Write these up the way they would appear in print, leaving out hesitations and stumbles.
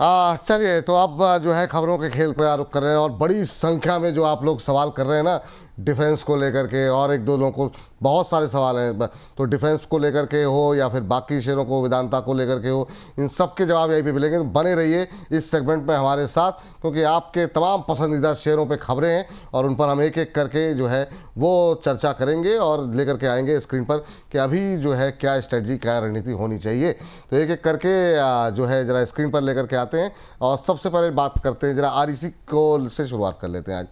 चलिए, तो अब जो है खबरों के खेल पे रुख कर रहे हैं, और बड़ी संख्या में जो आप लोग सवाल कर रहे हैं ना डिफेंस को लेकर के, और एक दो लोगों को बहुत सारे सवाल हैं। तो डिफेंस को लेकर के हो या फिर बाकी शेयरों को, वेदांता को लेकर के हो, इन सब के जवाब यहीं पे मिलेंगे। तो बने रहिए इस सेगमेंट में हमारे साथ, क्योंकि आपके तमाम पसंदीदा शेयरों पे खबरें हैं और उन पर हम एक एक करके जो है वो चर्चा करेंगे और लेकर के आएंगे स्क्रीन पर कि अभी जो है क्या स्ट्रेटजी, क्या रणनीति होनी चाहिए। तो एक एक करके जो है ज़रा स्क्रीन पर लेकर के आते हैं, और सबसे पहले बात करते हैं, ज़रा आरईसी को से शुरुआत कर लेते हैं। आज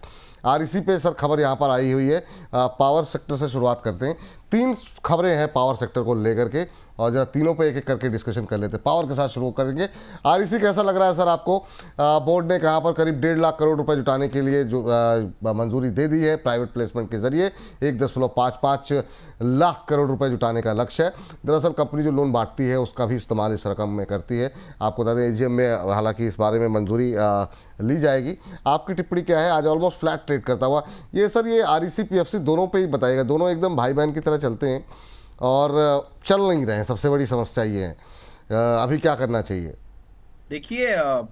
आरईसी पे सर खबर यहाँ पर आई हुई है। पावर सेक्टर से शुरुआत करते हैं। 3 खबरें हैं पावर सेक्टर को लेकर के, और जरा तीनों पे एक एक करके डिस्कशन कर लेते हैं। पावर के साथ शुरू करेंगे। आरईसी कैसा लग रहा है सर आपको? बोर्ड ने कहाँ पर करीब 1.5 लाख करोड़ रुपए जुटाने के लिए जो मंजूरी दे दी है प्राइवेट प्लेसमेंट के जरिए। 1.55 लाख करोड़ रुपए जुटाने का लक्ष्य है। दरअसल कंपनी जो लोन बांटती है उसका भी इस्तेमाल इस रकम में करती है। आपको बता दें एजीएम में हालांकि इस बारे में मंजूरी ली जाएगी। आपकी टिप्पणी क्या है? आज ऑलमोस्ट फ्लैट ट्रेड करता हुआ ये सर, ये आरईसी पीएफसी दोनों पे ही बताइएगा। दोनों एकदम भाई बहन की तरह चलते हैं और चल नहीं रहे हैं। सबसे बड़ी समस्या ये है, अभी क्या करना चाहिए? देखिए,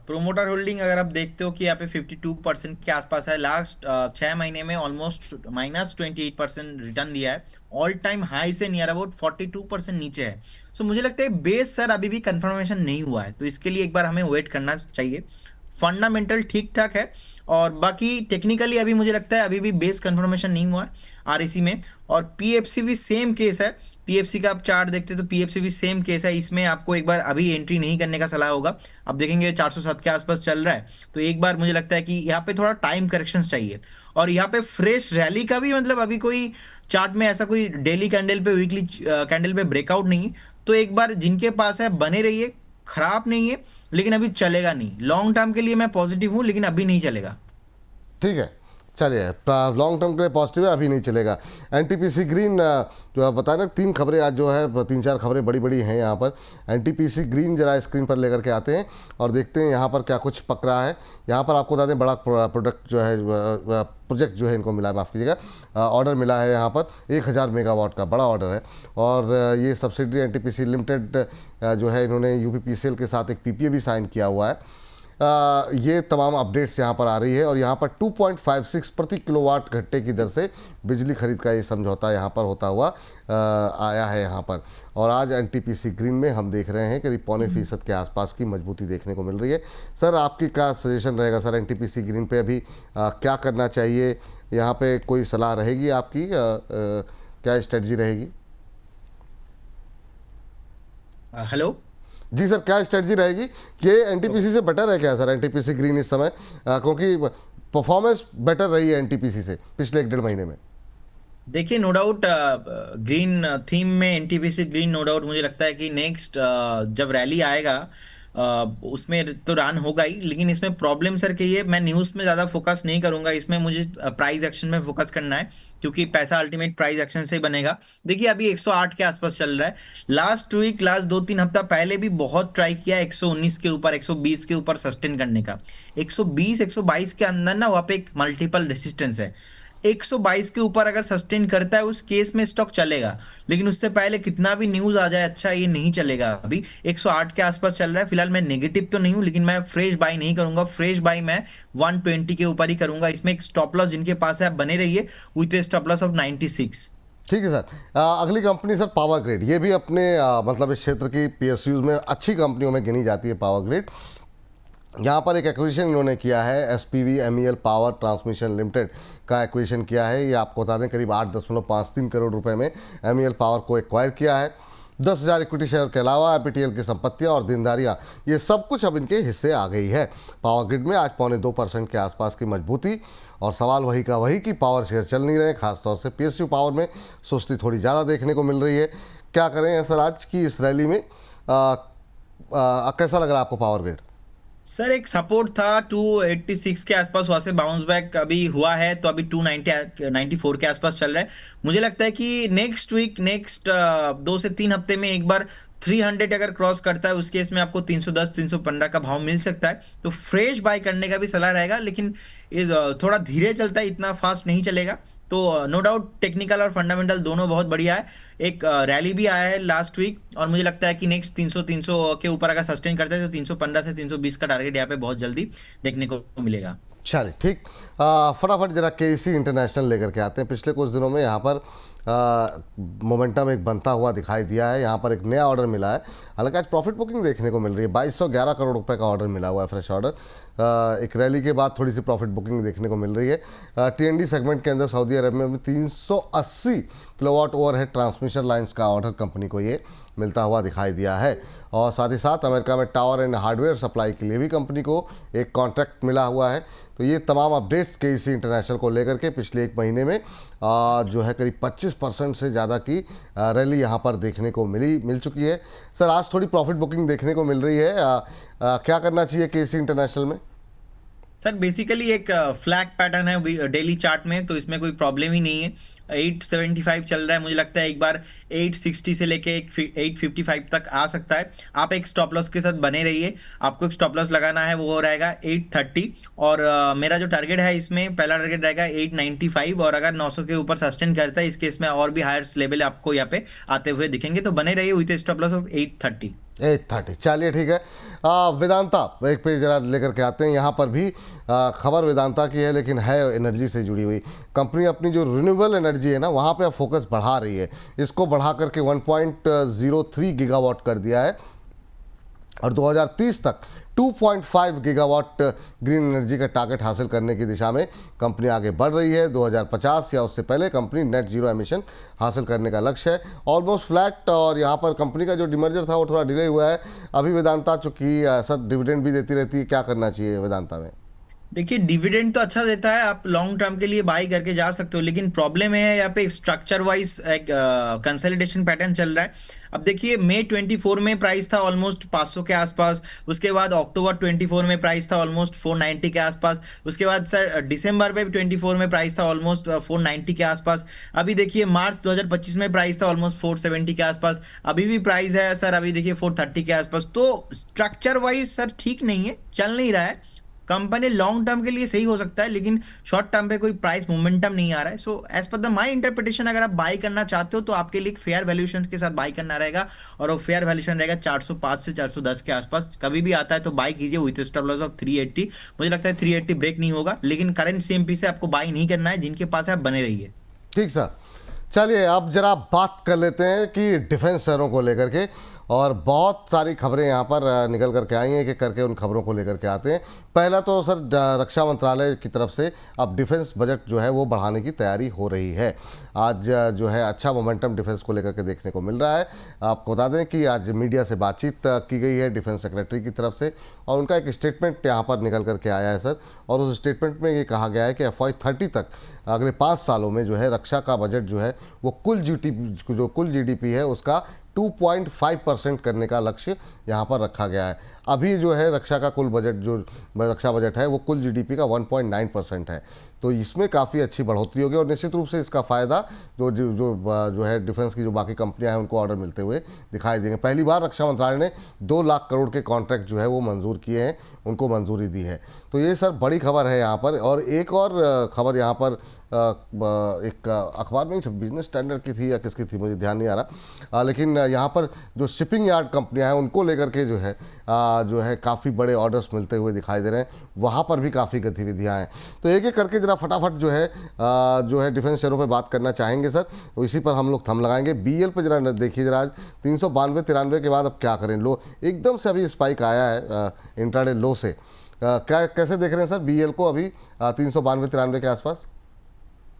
प्रोमोटर होल्डिंग अगर आप देखते हो कि यहाँ पे 52% के आसपास है। लास्ट 6 महीने में ऑलमोस्ट -28% रिटर्न दिया है। ऑल टाइम हाई से नियर अबाउट 42% नीचे है। सो मुझे लगता है बेस सर अभी भी कंफर्मेशन नहीं हुआ है, तो इसके लिए एक बार हमें वेट करना चाहिए। फंडामेंटल ठीक ठाक है, और बाकी टेक्निकली अभी मुझे लगता है अभी भी बेस कंफर्मेशन नहीं हुआ है आरईसी में। और पीएफसी भी सेम केस है। पीएफसी का आप चार्ट देखते हैं तो पीएफसी भी सेम केस है। इसमें आपको एक बार अभी एंट्री नहीं करने का सलाह होगा। अब देखेंगे 407 के आसपास चल रहा है, तो एक बार मुझे लगता है कि यहाँ पे थोड़ा टाइम करेक्शन चाहिए। और यहाँ पे फ्रेश रैली का भी मतलब अभी कोई चार्ट में ऐसा कोई डेली कैंडल पे, वीकली कैंडल पे ब्रेकआउट नहीं है। तो एक बार जिनके पास है बने रहिए, खराब नहीं है लेकिन अभी चलेगा नहीं। लॉन्ग टर्म के लिए मैं पॉजिटिव हूँ, लेकिन अभी नहीं चलेगा। ठीक है, चलिए। लॉन्ग टर्म के लिए पॉजिटिव है, अभी नहीं चलेगा। एनटीपीसी ग्रीन, जो आप बताए ना, 3 खबरें आज जो है, 3-4 खबरें बड़ी बड़ी हैं यहाँ पर। एनटीपीसी ग्रीन जरा स्क्रीन पर लेकर के आते हैं और देखते हैं यहाँ पर क्या कुछ पक रहा है। यहाँ पर आपको बता दें बड़ा प्रोडक्ट जो है, प्रोजेक्ट जो है इनको मिला है, माफ़ कीजिएगा, ऑर्डर मिला है यहाँ पर 1000 मेगावाट का बड़ा ऑर्डर है। और ये सब्सिडरी एनटीपीसी लिमिटेड जो है, इन्होंने यूपीपीसीएल के साथ एक पीपीए भी साइन किया हुआ है। ये तमाम अपडेट्स यहाँ पर आ रही है, और यहाँ पर 2.56 प्रति किलोवाट घंटे की दर से बिजली खरीद का ये समझौता यहाँ पर होता हुआ आया है यहाँ पर। और आज एनटीपीसी ग्रीन में हम देख रहे हैं करीब 0.25% के आसपास की मजबूती देखने को मिल रही है। सर आपकी क्या सजेशन रहेगा सर, एनटीपीसी ग्रीन पे अभी क्या करना चाहिए? यहाँ पे कोई सलाह रहेगी आपकी? क्या स्ट्रेटजी रहेगी? हेलो। जी सर, क्या स्ट्रेटजी रहेगी? कि एनटीपीसी से बेटर है क्या सर एनटीपीसी ग्रीन इस समय? क्योंकि परफॉर्मेंस बेटर रही है एनटीपीसी से पिछले 1-1.5 महीने में। देखिए, नो डाउट ग्रीन थीम में एनटीपीसी ग्रीन, नो डाउट मुझे लगता है कि नेक्स्ट जब रैली आएगा उसमें तो रन होगा ही। लेकिन इसमें प्रॉब्लम सर की ये, मैं न्यूज़ में ज़्यादा फोकस नहीं करूंगा। इसमें मुझे प्राइस एक्शन में फोकस करना है, क्योंकि पैसा अल्टीमेट प्राइस एक्शन से ही बनेगा। देखिए, अभी 108 के आसपास चल रहा है। लास्ट वीक, लास्ट 2-3 हफ्ता पहले भी बहुत ट्राई किया 119 के ऊपर, 120 के ऊपर सस्टेन करने का। 120 122 के अंदर ना वहाँ पे एक मल्टीपल रेसिस्टेंस है। 122 के ऊपर अगर सस्टेन करता है उस केस में स्टॉक चलेगा, लेकिन उससे पहले कितना भी न्यूज आ जाए अच्छा ये नहीं चलेगा। अभी 108 के आसपास चल रहा है। फिलहाल मैं नेगेटिव तो नहीं हूं, लेकिन मैं फ्रेश बाई नहीं करूंगा। फ्रेश बाई मैं 120 के ऊपर ही करूंगा। इसमें एक स्टॉप लॉस जिनके पास है आप बने रहिए, विथ स्टॉप लॉस ऑफ 96। ठीक है सर। अगली कंपनी सर पावर ग्रिड, ये भी अपने मतलब इस क्षेत्र की पीएसयूज में अच्छी कंपनियों में गिनी जाती है पावर ग्रिड। यहाँ पर एक एक्विजिशन इन्होंने किया है, SPV MEL power transmission limited का एक्विजिशन किया है। ये आपको बता दें करीब 8.53 करोड़ रुपए में एमईएल पावर को एक्वायर किया है। 10,000 इक्विटी शेयर के अलावा एपीटीएल की संपत्तियाँ और देनदारियाँ, ये सब कुछ अब इनके हिस्से आ गई है। पावर ग्रिड में आज 2.25% के आसपास की मजबूती, और सवाल वही का वही कि पावर शेयर चल नहीं रहे। खासतौर से पीएसयू पावर में सुस्ती थोड़ी ज़्यादा देखने को मिल रही है। क्या करें सर आज की इस रैली में? कैसा लग रहा है आपको पावर ग्रिड? सर, एक सपोर्ट था 286 के आसपास, वहां से बाउंस बैक अभी हुआ है, तो अभी 294 के आसपास चल रहा है। मुझे लगता है कि नेक्स्ट वीक, नेक्स्ट 2 से 3 हफ्ते में एक बार 300 अगर क्रॉस करता है, उस केस में आपको 310 315 का भाव मिल सकता है। तो फ्रेश बाय करने का भी सलाह रहेगा, लेकिन ये थोड़ा धीरे चलता है, इतना फास्ट नहीं चलेगा। तो नो डाउट टेक्निकल और फंडामेंटल दोनों बहुत बढ़िया है। एक रैली भी आया है लास्ट वीक, और मुझे लगता है कि नेक्स्ट 300 के ऊपर अगर सस्टेन करते हैं तो 315 से 320 का टारगेट यहाँ पे बहुत जल्दी देखने को मिलेगा। चलिए ठीक। फटाफट जरा केसी इंटरनेशनल लेकर के आते हैं। पिछले कुछ दिनों में यहाँ पर मोमेंटम एक बनता हुआ दिखाई दिया है। यहाँ पर एक नया ऑर्डर मिला है, हालांकि आज प्रॉफिट बुकिंग देखने को मिल रही है। 2211 करोड़ रुपए का ऑर्डर मिला हुआ है, फ्रेश ऑर्डर। एक रैली के बाद थोड़ी सी प्रॉफिट बुकिंग देखने को मिल रही है। टीएनडी सेगमेंट के अंदर सऊदी अरब में 380 किलोवाट ओवरहेड ट्रांसमिशन लाइन्स का ऑर्डर कंपनी को ये मिलता हुआ दिखाई दिया है। और साथ ही साथ अमेरिका में टावर एंड हार्डवेयर सप्लाई के लिए भी कंपनी को एक कॉन्ट्रैक्ट मिला हुआ है। तो ये तमाम अपडेट्स केसी इंटरनेशनल को लेकर के पिछले एक महीने में जो है करीब 25% से ज़्यादा की रैली यहाँ पर देखने को मिल चुकी है। सर, आज थोड़ी प्रॉफिट बुकिंग देखने को मिल रही है, क्या करना चाहिए केसी इंटरनेशनल में? सर बेसिकली एक फ्लैग पैटर्न है डेली चार्ट में, तो इसमें कोई प्रॉब्लम ही नहीं है। 875 चल रहा है, मुझे लगता है एक बार 860 से लेके 855 तक आ सकता है। आप एक स्टॉप लॉस के साथ बने रहिए। आपको एक स्टॉप लॉस लगाना है, वो रहेगा 830, और मेरा जो टारगेट है इसमें पहला टारगेट रहेगा 895, और अगर 900 के ऊपर सस्टेन करता है इस केस में और भी हायर लेवल आपको यहाँ पे आते हुए दिखेंगे, तो बने रहिए विथ स्टॉप लॉस ऑफ 830। 830। चलिए ठीक है। वेदांता एक पे जरा लेकर के आते हैं। यहाँ पर भी खबर वेदांता की है, लेकिन है एनर्जी से जुड़ी हुई। कंपनी अपनी जो रिन्यूएबल एनर्जी है ना, वहाँ पे अब फोकस बढ़ा रही है। इसको बढ़ा करके 1.03 गीगावाट कर दिया है, और 2030 तक 2.5 गीगावाट ग्रीन एनर्जी का टारगेट हासिल करने की दिशा में कंपनी आगे बढ़ रही है। 2050 या उससे पहले कंपनी नेट जीरो एमिशन हासिल करने का लक्ष्य है। ऑलमोस्ट फ्लैट, और यहाँ पर कंपनी का जो डिमर्जर था वो थोड़ा डिले हुआ है। अभी वेदांता चूंकि सर डिविडेंड भी देती रहती है, क्या करना चाहिए वेदांता में? देखिए, डिविडेंड तो अच्छा देता है, आप लॉन्ग टर्म के लिए बाई करके जा सकते हो, लेकिन प्रॉब्लम है यहाँ पे स्ट्रक्चर वाइज एक कंसोलिडेशन पैटर्न चल रहा है। अब देखिए, मई 24 में प्राइस था ऑलमोस्ट 500 के आसपास, उसके बाद अक्टूबर 24 में प्राइस था ऑलमोस्ट 490 के आसपास, उसके बाद सर दिसंबर में 24 में प्राइस था ऑलमोस्ट 490 के आसपास। अभी देखिए मार्च 2025 में प्राइस था ऑलमोस्ट 470 के आसपास, अभी भी प्राइस है सर अभी देखिए 430 के आसपास। तो स्ट्रक्चर वाइज सर ठीक नहीं है, चल नहीं रहा है। कंपनी लॉन्ग टर्म के लिए सही हो सकता है, लेकिन शॉर्ट टर्म पे कोई प्राइस मोमेंटम नहीं आ रहा है। So as per the my interpretation, अगर आप बाई करना चाहते हो तो आपके लिए एक फेयर वैल्यूएशन के साथ बाई करना रहेगा, और वो फेयर वैल्यूएशन रहेगा 405 से 410 के आसपास। कभी भी आता है तो बाई कीजिए विद स्टॉप लॉस ऑफ 380। मुझे लगता है 380 ब्रेक नहीं होगा, लेकिन करंट सीएमपी से आपको बाई नहीं करना है, जिनके पास है आप बने रहिए। ठीक सर। चलिए अब जरा बात कर लेते हैं कि डिफेंस शेयरों को लेकर के, और बहुत सारी खबरें यहाँ पर निकल करके आई हैं। एक एक करके उन खबरों को लेकर के आते हैं। पहला तो सर रक्षा मंत्रालय की तरफ से अब डिफेंस बजट जो है वो बढ़ाने की तैयारी हो रही है। आज जो है अच्छा मोमेंटम डिफेंस को लेकर के देखने को मिल रहा है। आपको बता दें कि आज मीडिया से बातचीत की गई है डिफेंस सेक्रेटरी की तरफ से, और उनका एक स्टेटमेंट यहाँ पर निकल करके आया है सर। और उस स्टेटमेंट में ये कहा गया है कि FY30 तक अगले 5 सालों में जो है रक्षा का बजट जो है वो कुल GDP है उसका 2.5% करने का लक्ष्य यहाँ पर रखा गया है। अभी जो है रक्षा का कुल बजट जो रक्षा बजट है वो कुल GDP का 1.9% है। तो इसमें काफ़ी अच्छी बढ़ोतरी होगी, और निश्चित रूप से इसका फ़ायदा जो है डिफेंस की जो बाकी कंपनियां हैं उनको ऑर्डर मिलते हुए दिखाई देंगे। पहली बार रक्षा मंत्रालय ने 2 लाख करोड़ के कॉन्ट्रैक्ट जो है वो मंजूर किए हैं, उनको मंजूरी दी है। तो ये सर बड़ी खबर है यहाँ पर। और एक और खबर यहाँ पर एक अखबार में बिजनेस स्टैंडर्ड की थी या किसकी थी मुझे ध्यान नहीं आ रहा, लेकिन यहाँ पर जो शिपिंग यार्ड कंपनियां हैं उनको लेकर के जो है काफ़ी बड़े ऑर्डर्स मिलते हुए दिखाई दे रहे हैं। वहाँ पर भी काफ़ी गतिविधियाँ हैं। तो एक एक करके जरा फटाफट जो है डिफेंस शेयरों पे बात करना चाहेंगे सर, तो इसी पर हम लोग थम लगाएंगे। BEL पे जरा देखिए जरा, आज 392-93 के बाद अब क्या करें, लो एकदम से अभी स्पाइक आया है इंट्राडे लो से। कैसे देख रहे हैं सर BEL को अभी 392-93 के आसपास?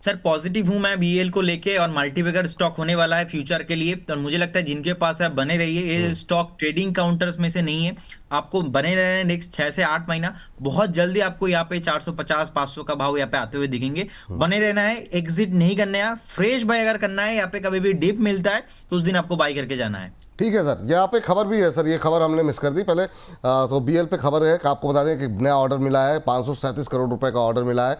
सर पॉजिटिव हूं मैं बीएल को लेके, और मल्टीबैगर स्टॉक होने वाला है फ्यूचर के लिए। तो मुझे लगता है जिनके पास है बने रहिए। ये स्टॉक ट्रेडिंग काउंटर्स में से नहीं है, आपको बने रहना है। नेक्स्ट 6 से 8 महीना बहुत जल्दी आपको यहाँ पे 450-500 का भाव यहाँ पे आते हुए दिखेंगे। बने रहना है, एग्जिट नहीं करना है। फ्रेश बाय अगर करना है, यहाँ पे कभी भी डिप मिलता है तो उस दिन आपको बाई करके जाना है। ठीक है सर, यहाँ पे खबर भी है सर, ये खबर हमने मिस कर दी पहले। तो बीएल पे खबर है कि आपको बता दें कि नया ऑर्डर मिला है, 537 करोड़ रुपए का ऑर्डर मिला है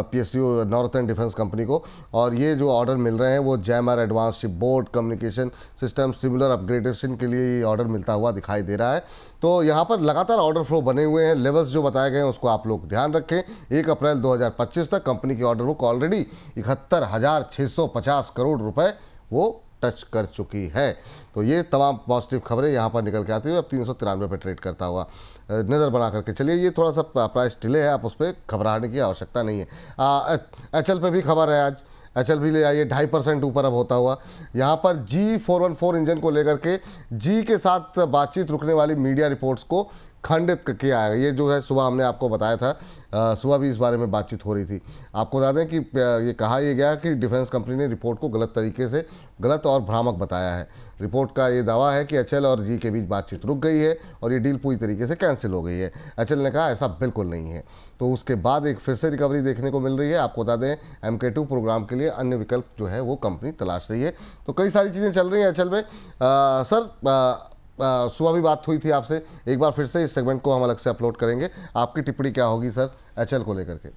पीएसयू नॉर्थर्न डिफेंस कंपनी को। और ये जो ऑर्डर मिल रहे हैं वो jammer, advance shipboard, communication system, similar upgradation के लिए ये ऑर्डर मिलता हुआ दिखाई दे रहा है। तो यहाँ पर लगातार ऑर्डर फ्लो बने हुए हैं, लेवल्स जो बताए गए हैं उसको आप लोग ध्यान रखें। 1 अप्रैल 2025 तक कंपनी की ऑर्डर बुक ऑलरेडी 71,650 करोड़ रुपए वो टच कर चुकी है। तो ये तमाम पॉजिटिव खबरें यहाँ पर निकल के आती हुई अब 393 पे ट्रेड करता हुआ नज़र बना करके चलिए। ये थोड़ा सा प्राइस डिले है, आप उस पर घबराने की आवश्यकता नहीं है। एचएल पे भी खबर है, आज एचएल भी ले आइए 2.5% ऊपर अब होता हुआ। यहाँ पर G414 इंजन को लेकर के जी के साथ बातचीत रुकने वाली मीडिया रिपोर्ट्स को खंडित किया है। ये जो है सुबह हमने आपको बताया था, सुबह भी इस बारे में बातचीत हो रही थी। आपको बता दें कि ये कहा यह गया कि डिफेंस कंपनी ने रिपोर्ट को गलत तरीके से, गलत और भ्रामक बताया है। रिपोर्ट का ये दावा है कि एचएल और जी के बीच बातचीत रुक गई है और ये डील पूरी तरीके से कैंसिल हो गई है। एचएल ने कहा ऐसा बिल्कुल नहीं है। तो उसके बाद एक फिर से रिकवरी देखने को मिल रही है। आपको बता दें MK2 प्रोग्राम के लिए अन्य विकल्प जो है वो कंपनी तलाश रही है। तो कई सारी चीज़ें चल रही हैं एचएल में। सर सुबह भी बात हुई थी आपसे, एक बार फिर से इस सेगमेंट को हम अलग से अपलोड करेंगे। आपकी टिप्पणी क्या होगी सर एचएल को लेकर के?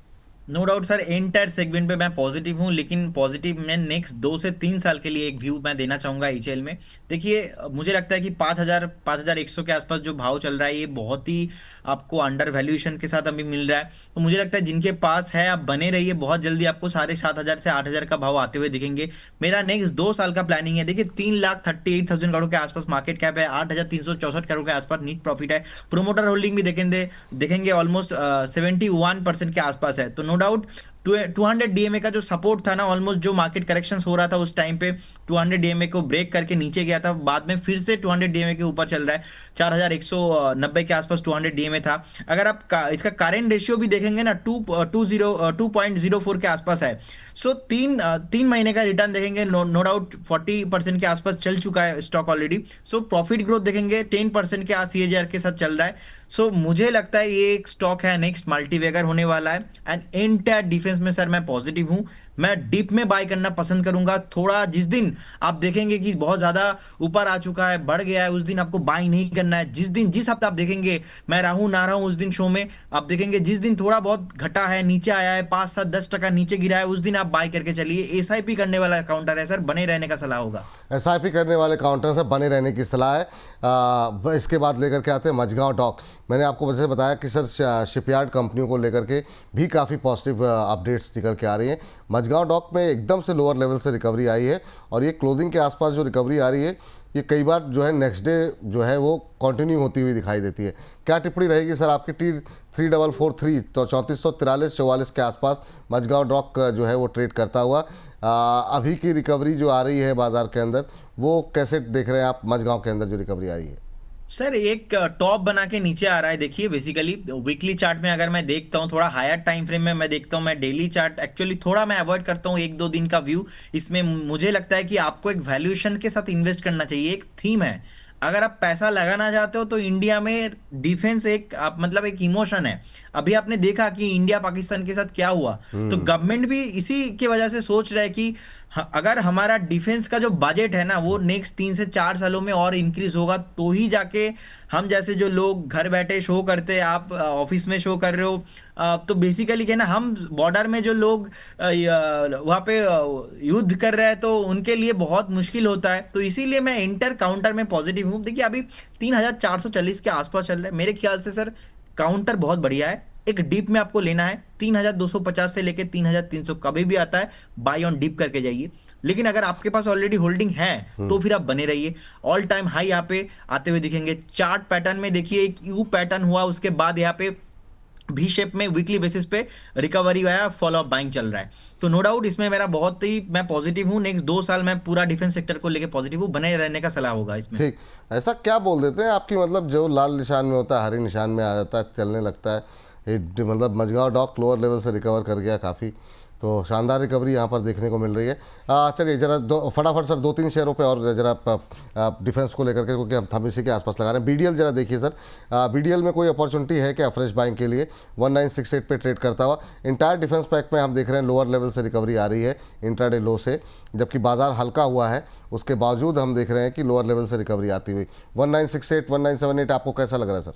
No doubt sir, entire segment पे मैं पॉजिटिव हूँ, लेकिन पॉजिटिव मैं नेक्स्ट 2 से 3 साल के लिए एक व्यू मैं देना चाहूंगा एचएल में। देखिए मुझे लगता है कि 5,100 के आसपास जो भाव चल रहा है ये बहुत ही आपको अंडर वैल्यूएशन के साथ अभी मिल रहा है। तो मुझे लगता है जिनके पास है आप बने रहिए, बहुत जल्दी आपको 7,500 से 8,000 का भाव आते हुए दिखेंगे। मेरा नेक्स्ट 2 साल का प्लानिंग है। देखिए 3,38,000 करोड़ के आसपास मार्केट कैप है, 8,364 करोड़ के आसपास नीट प्रॉफिट है। प्रोमोटर होल्डिंग भी देखेंगे ऑलमोस्ट 71% के आसपास है। तो नो डाउट 200 डीएमए का जो सपोर्ट था ना, ऑलमोस्ट जो मार्केट करेक्शन हो रहा था उस टाइम पे 200 डीएमए को ब्रेक करके नीचे गया था, बाद में फिर से 200 डीएमए के ऊपर चल रहा है। 4,190 के आसपास 200 डीएमए था। अगर आप इसका करेंट रेशियो भी देखेंगे ना 2.04 के आसपास है। सो तीन महीने का रिटर्न देखेंगे, नो डाउट 40% के आसपास चल चुका है stock already. So profit growth देखेंगे 10% के CAGR के साथ चल रहा है। सो मुझे लगता है ये एक स्टॉक है नेक्स्ट मल्टीवेगर होने वाला है। एंड एंटायर डिफेंस में सर मैं पॉजिटिव हूं। मैं डीप में बाय करना पसंद करूंगा। थोड़ा जिस दिन आप देखेंगे कि बहुत ज्यादा ऊपर आ चुका है, बढ़ गया है, उस दिन आपको बाय नहीं करना है। जिस हफ्ते आप देखेंगे, मैं रहूं ना रहूं उस दिन शो में, आप देखेंगे जिस दिन थोड़ा बहुत घटा है, नीचे आया है, 5-7-10% नीचे गिरा है, उस दिन आप बाय करके चलिए। एसआईपी करने वाला काउंटर है सर, बने रहने का सलाह होगा। एसआईपी करने वाले काउंटर से बने रहने की सलाह है। इसके बाद लेकर के आते हैं मझगांव डॉक। मैंने आपको वजह बताया कि सर शिपयार्ड कंपनियों को लेकर के भी काफ़ी पॉजिटिव अपडेट्स निकल के आ रही हैं। मझगांव डॉक में एकदम से लोअर लेवल से रिकवरी आई है और ये क्लोजिंग के आसपास जो रिकवरी आ रही है ये कई बार जो है नेक्स्ट डे जो है वो कंटिन्यू होती हुई दिखाई देती है। क्या टिप्पणी रहेगी सर आपकी? T3443 तो 3443-44 के आसपास मझगांव डॉक जो है वो ट्रेड करता हुआ अभी की रिकवरी जो आ रही है बाजार के अंदर, वो कैसे देख रहे हैं आप? मझगांव के अंदर जो रिकवरी आई है सर एक टॉप बना के नीचे आ रहा है। देखिए बेसिकली वीकली चार्ट में अगर मैं देखता हूँ, थोड़ा हायर टाइम फ्रेम में मैं देखता हूँ, मैं डेली चार्ट एक्चुअली थोड़ा मैं अवॉइड करता हूँ 1-2 दिन का व्यू। इसमें मुझे लगता है कि आपको एक वैल्यूएशन के साथ इन्वेस्ट करना चाहिए। एक थीम है, अगर आप पैसा लगाना चाहते हो तो इंडिया में डिफेंस एक आप मतलब एक इमोशन है। अभी आपने देखा कि इंडिया पाकिस्तान के साथ क्या हुआ, तो गवर्नमेंट भी इसी की वजह से सोच रहा है कि अगर हमारा डिफेंस का जो बजट है ना वो नेक्स्ट 3 से 4 सालों में और इंक्रीज होगा, तो ही जाके हम जैसे जो लोग घर बैठे शो करते हैं, आप ऑफिस में शो कर रहे हो, तो बेसिकली क्या ना, हम बॉर्डर में जो लोग वहाँ पे युद्ध कर रहे हैं तो उनके लिए बहुत मुश्किल होता है। तो इसीलिए मैं इंटर काउंटर में पॉजिटिव हूँ। देखिए अभी 3,440 के आसपास चल रहा है। मेरे ख्याल से सर काउंटर बहुत बढ़िया है। एक डीप में आपको लेना है 3,250 से लेके 3,300 कभी भी आता है, बाय ऑन डीप करके जाइए। लेकिन अगर आपके पास ऑलरेडी होल्डिंग है तो फिर आप बने रहिए। ऑल टाइम हाई यहाँ पे आते हुए दिखेंगे। चार्ट पैटर्न में देखिए एक यू पैटर्न हुआ, उसके बाद यहाँ पे भी शेप में वीकली बेसिस पे रिकवरी आया, फॉलो अप बाइंग चल रहा है। तो नो डाउट इसमें मेरा बहुत ही मैं पॉजिटिव हूँ। नेक्स्ट 2 साल मैं पूरा डिफेंस सेक्टर को लेके पॉजिटिव हूँ, बने रहने का सलाह होगा इसमें। ठीक, ऐसा क्या बोल देते हैं आपकी मतलब जो लाल निशान में होता है हरे निशान में आ जाता है, चलने लगता है। मतलब मझगांव डॉक लोअर लेवल से रिकवर कर गया काफ़ी, तो शानदार रिकवरी यहाँ पर देखने को मिल रही है। चलिए जरा फटाफट सर 2-3 शेयरों पे और जरा डिफेंस को लेकर के, क्योंकि हम इसी के आसपास लगा रहे हैं। बीडीएल जरा देखिए सर, बीडीएल में कोई अपॉर्चुनिटी है क्या फ्रेश बाइंग के लिए 1968 पे ट्रेड करता हुआ? इंटायर डिफेंस पैक में हम देख रहे हैं लोअर लेवल से रिकवरी आ रही है इंट्राडे लो से, जबकि बाजार हल्का हुआ है उसके बावजूद हम देख रहे हैं कि लोअर लेवल से रिकवरी आती हुई। 1968 1978 आपको कैसा लग रहा है सर?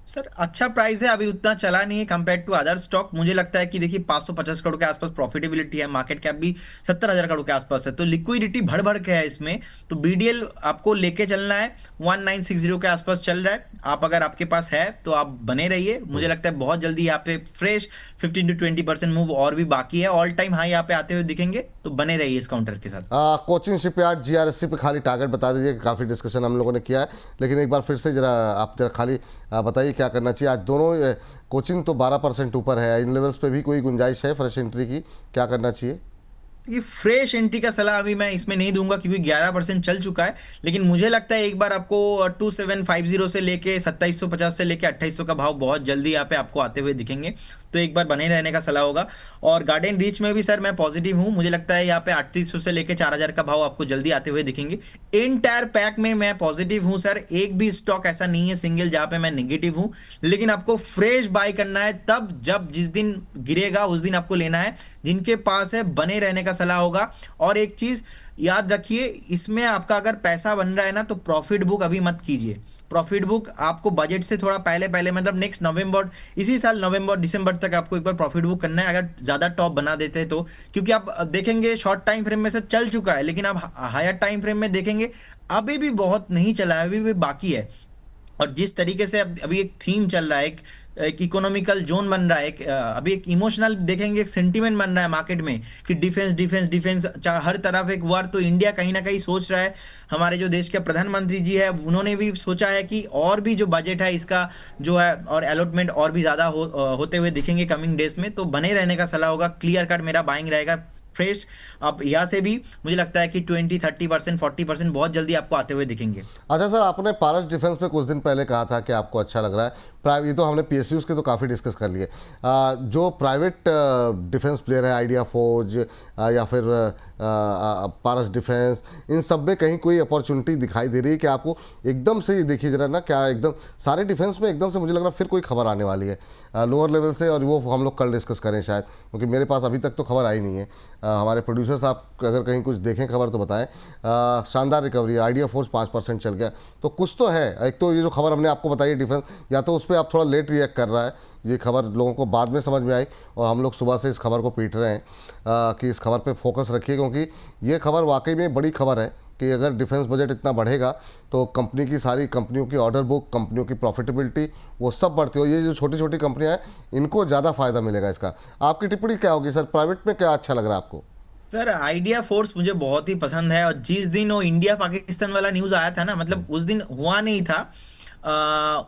सर अच्छा प्राइस है, अभी उतना चला नहीं है कंपेयर टू अदर स्टॉक। मुझे लगता है कि देखिए 550 करोड़ के आसपास प्रॉफिटेबिलिटी है, मार्केट कैप भी 70,000 करोड़ के आसपास है, तो लिक्विडिटी भर भर के है इसमें। तो बीडीएल आपको लेके चलना है, 1960 के आसपास चल रहा है। आप अगर आपके पास है तो आप बने रहिए। मुझे लगता है बहुत जल्दी यहाँ पे फ्रेश 15 to 20% मूव और भी बाकी है। ऑल टाइम हाई यहाँ पे आते हुए दिखेंगे, तो बने रहिए इस काउंटर के साथ। कोचिन शिपयार्ड जीआरएससी पे खाली टारगेट बता दीजिए, काफ़ी डिस्कशन हम लोगों ने किया है, लेकिन एक बार फिर से जरा आप जरा खाली बताइए क्या करना चाहिए। आज दोनों कोचिंग तो 12% ऊपर है, इन लेवल्स पे भी कोई गुंजाइश है फ्रेश एंट्री की? क्या करना चाहिए? ये फ्रेश एंट्री का सलाह अभी मैं इसमें नहीं दूंगा क्योंकि 11% चल चुका है, लेकिन मुझे लगता है एक बार आपको 2750 से लेके 2750 से लेके 2800 का भाव बहुत जल्दी यहाँ पे आपको आते हुए दिखेंगे, तो एक बार बने रहने का सलाह होगा। और गार्डन रीच में भी सर मैं पॉजिटिव हूँ, मुझे लगता है यहाँ पे 3800 से लेके 4000 का भाव आपको जल्दी आते हुए दिखेंगे। एंटायर पैक में मैं पॉजिटिव हूँ सर, एक भी स्टॉक ऐसा नहीं है सिंगल जहाँ पे मैं निगेटिव हूँ, लेकिन आपको फ्रेश बाय करना है तब जब जिस दिन गिरेगा उस दिन आपको लेना है। जिनके पास है बने रहने का सलाह होगा। और एक चीज याद रखिए, इसमें आपका अगर पैसा बन रहा है ना तो प्रॉफिट बुक अभी मत कीजिए। प्रॉफिट बुक आपको बजट से थोड़ा पहले पहले मतलब नेक्स्ट नवंबर, इसी साल नवंबर दिसंबर तक आपको एक बार प्रॉफिट बुक करना है, अगर ज़्यादा टॉप बना देते हैं तो। क्योंकि आप देखेंगे शॉर्ट टाइम फ्रेम में से चल चुका है, लेकिन आप हायर टाइम फ्रेम में देखेंगे अभी भी बहुत नहीं चला है, अभी भी बाकी है। और जिस तरीके से अभी एक थीम चल रहा है, एक इकोनॉमिकल जोन बन रहा है, अभी एक इमोशनल देखेंगे, एक सेंटीमेंट बन रहा है मार्केट में कि डिफेंस डिफेंस डिफेंस, हर तरफ एक वार। तो इंडिया कहीं ना कहीं सोच रहा है, हमारे जो देश के प्रधानमंत्री जी है उन्होंने भी सोचा है कि और भी जो बजट है इसका जो है और अलॉटमेंट और भी ज़्यादा होते हुए दिखेंगे कमिंग डेज में, तो बने रहने का सलाह होगा। क्लियर कट मेरा बाइंग रहेगा फ्रेश। अब यहाँ से भी मुझे लगता है कि 20-30% 40% बहुत जल्दी आपको आते हुए दिखेंगे। अच्छा सर, आपने पारस डिफेंस पे कुछ दिन पहले कहा था कि आपको अच्छा लग रहा है। ये तो हमने पीएसयूज़ के तो काफ़ी डिस्कस कर लिए। जो प्राइवेट डिफेंस प्लेयर है, आइडिया फोर्ज या फिर पारस डिफेंस, इन सब में कहीं कोई अपॉर्चुनिटी दिखाई दे रही है कि आपको? एकदम से देखिए जरा ना, क्या एकदम सारे डिफेंस में एकदम से मुझे लग रहा है फिर कोई खबर आने वाली है लोअर लेवल से, और वो हम लोग कल डिस्कस करें शायद, क्योंकि मेरे पास अभी तक तो खबर आई नहीं है। हमारे प्रोड्यूसर्स आप अगर कहीं कुछ देखें खबर तो बताएं। शानदार रिकवरी, आइडिया फोर्स 5% चल गया, तो कुछ तो है। एक तो ये जो खबर हमने आपको बताई डिफेंस, या तो उस पर आप थोड़ा लेट रिएक्ट कर रहा है, ये खबर लोगों को बाद में समझ में आई और हम लोग सुबह से इस खबर को पीट रहे हैं कि इस खबर पे फोकस रखिए, क्योंकि ये खबर वाकई में बड़ी खबर है कि अगर डिफेंस बजट इतना बढ़ेगा तो कंपनी की, सारी कंपनियों की ऑर्डर बुक, कंपनियों की प्रॉफिटेबिलिटी, वो सब बढ़ती हो। ये जो छोटी छोटी कंपनियां हैं इनको ज़्यादा फायदा मिलेगा इसका। आपकी टिप्पणी क्या होगी सर? प्राइवेट में क्या अच्छा लग रहा है आपको? सर आइडिया फोर्स मुझे बहुत ही पसंद है, और जिस दिन वो इंडिया पाकिस्तान वाला न्यूज़ आया था ना, मतलब उस दिन हुआ नहीं था,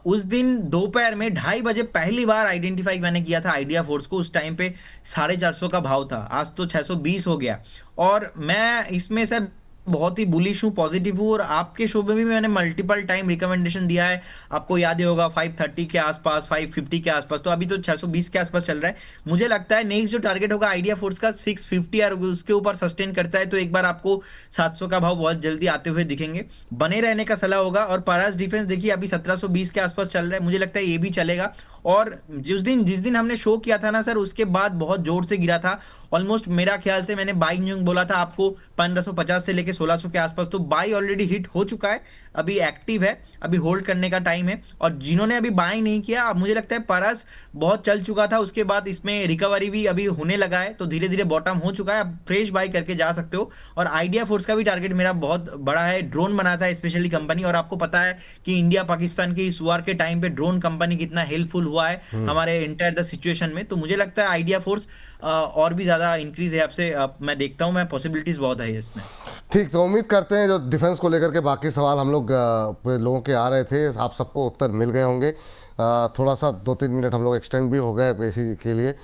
उस दिन दोपहर में 2:30 बजे पहली बार आइडेंटिफाई मैंने किया था आइडिया फोर्स को। उस टाइम पे 450 का भाव था, आज तो 620 हो गया। और मैं इसमें सर बहुत ही बुलिश हूँ, पॉजिटिव हूँ। और आपके शो में भी मैंने मल्टीपल टाइम रिकमेंडेशन दिया है, आपको याद ही होगा 530 के आसपास, 550 के आसपास, तो अभी तो 620 के आसपास चल रहा है। मुझे लगता है नेक्स्ट जो टारगेट होगा आइडिया फोर्स का 650, और उसके ऊपर सस्टेन करता है तो एक बार आपको 700 का भाव बहुत जल्दी आते हुए दिखेंगे। बने रहने का सलाह होगा। और पारस डिफेंस देखिए अभी 1720 के आसपास चल रहा है, मुझे लगता है ये भी चलेगा। और जिस दिन हमने शो किया था ना सर, उसके बाद बहुत जोर से गिरा था। ऑलमोस्ट मेरा ख्याल से मैंने बाइंग बोला था आपको 1550 से लेके 1600 के आसपास, तो बाई ऑलरेडी हिट हो चुका है, अभी एक्टिव है, अभी होल्ड करने का टाइम है। और जिन्होंने अभी बाई नहीं किया, मुझे लगता है पारस बहुत चल चुका था, उसके बाद इसमें रिकवरी भी अभी होने लगा है, तो धीरे धीरे बॉटम हो चुका है, अब फ्रेश बाई करके जा सकते हो। और आइडिया फोर्स का भी टारगेट मेरा बहुत बड़ा है, ड्रोन बनाता है स्पेशली कंपनी, और आपको पता है कि इंडिया पाकिस्तान के इस वार के टाइम पे ड्रोन कंपनी कितना हेल्पफुल हुआ है हमारे इंटायर द सिचुएशन में। तो मुझे लगता है आइडिया फोर्स और भी ज्यादा इंक्रीज है आपसे, मैं देखता हूं, मैं पॉसिबिलिटीज बहुत है इसमें। ठीक, तो उम्मीद करते हैं जो डिफेंस को लेकर के बाकी सवाल हम लोग लोगों के आ रहे थे, आप सबको उत्तर मिल गए होंगे। थोड़ा सा 2-3 मिनट हम लोग एक्सटेंड भी हो गए इसी के लिए।